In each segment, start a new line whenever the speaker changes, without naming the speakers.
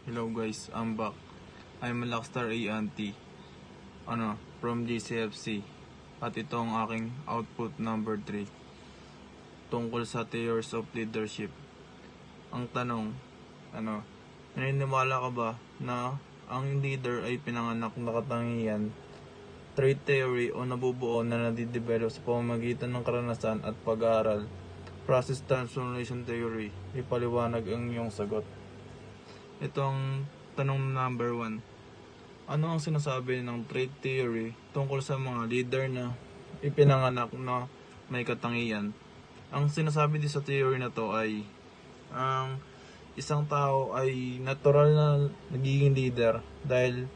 Hello guys, I'm back. I'm Lakstar A. Anti, from GCFC. At ito ang aking output number 3 tungkol sa theories of leadership. Ang tanong, naniniwala ka ba na ang leader ay pinanganak na katangian, trait theory o nabubuo na nadidevelop sa pamamagitan ng karanasan at pag-aaral? Process transformation theory. Ipaliwanag ang iyong sagot. Ito ang tanong number 1. Ano ang sinasabi ng trait theory tungkol sa mga leader na ipinanganak na may katangian? Ang sinasabi din sa theory na to ay ang isang tao ay natural na nagiging leader dahil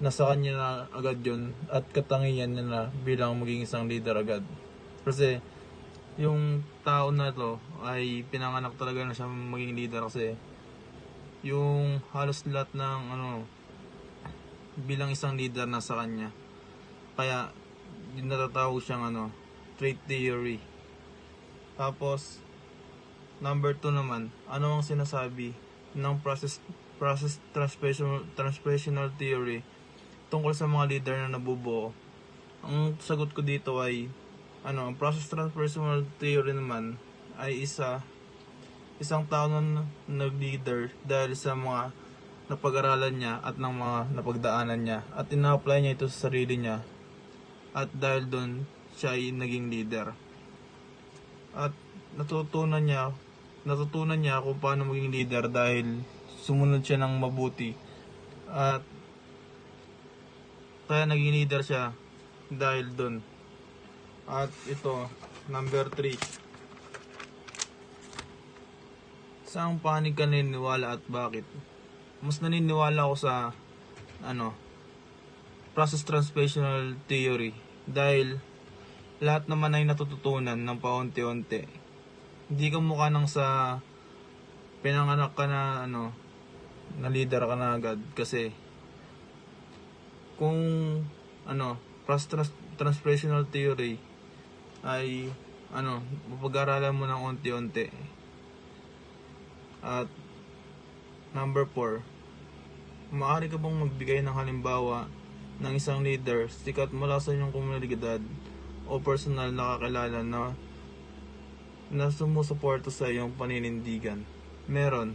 nasa kanya na agad yun at katangian niya na bilang maging isang leader agad. Kasi yung tao na to ay pinanganak talaga na siya maging leader kasi yung halos lahat ng bilang isang leader na sa kanya. Kaya yung natatawag siyang trait theory. Tapos number 2 naman, ano ang sinasabi ng process transformational theory tungkol sa mga leader na nabubuo? Ang sagot ko dito ay ang process transformational theory naman ay isang tao na nag-leader dahil sa mga napag-aralan niya at ng mga napagdaanan niya at ina-apply niya ito sa sarili niya at dahil doon siya ay naging leader. At natutunan niya kung paano maging leader dahil sumunod siya ng mabuti at kaya naging leader siya dahil doon. At ito, number 3. Saan panig ka naniniwala at bakit? Mas naniniwala ako sa process transformational theory dahil lahat naman ay natututunan ng paunti-unti. Hindi ka mukha nang sa pinanganak ka na na leader ka na agad kasi kung process transformational theory ay mapag-aralan mo ng unti-unti. At number 4, maaari ka bang magbigay ng halimbawa ng isang leader, sikat mula sa inyong komunidad o personal na kakilala na sumusuporta sa iyong paninindigan? Meron.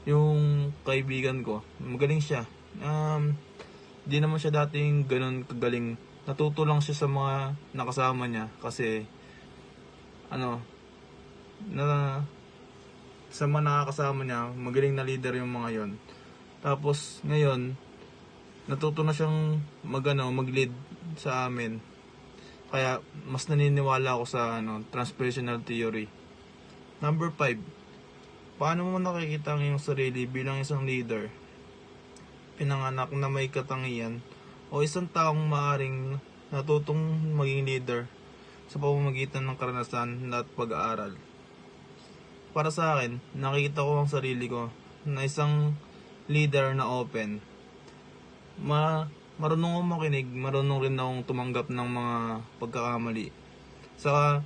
Yung kaibigan ko, magaling siya. Di naman siya dating ganun kagaling. Natuto lang siya sa mga nakasama niya kasi sa mga nakakasama niya, magaling na leader yung mga yon. Tapos ngayon, natuto na siyang mag-lead sa amin. Kaya mas naniniwala ako sa transformational theory. Number 5. Paano mo nakikita ang iyong sarili bilang isang leader? Pinanganak na may katangian o isang taong maaring natutong maging leader sa pamamagitan ng karanasan at pag-aaral? Para sa akin, nakikita ko ang sarili ko na isang leader na open. Marunong akong makinig, marunong rin akong tumanggap ng mga pagkakamali. Saka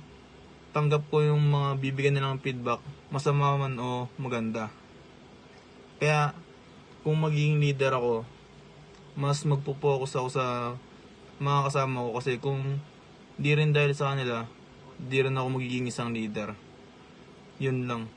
tanggap ko yung mga bibigyan nilang feedback, masama man o maganda. Kaya kung magiging leader ako, mas magpo-focus ako sa mga kasama ko kasi kung di rin dahil sa kanila, di rin ako magiging isang leader. Yun lang.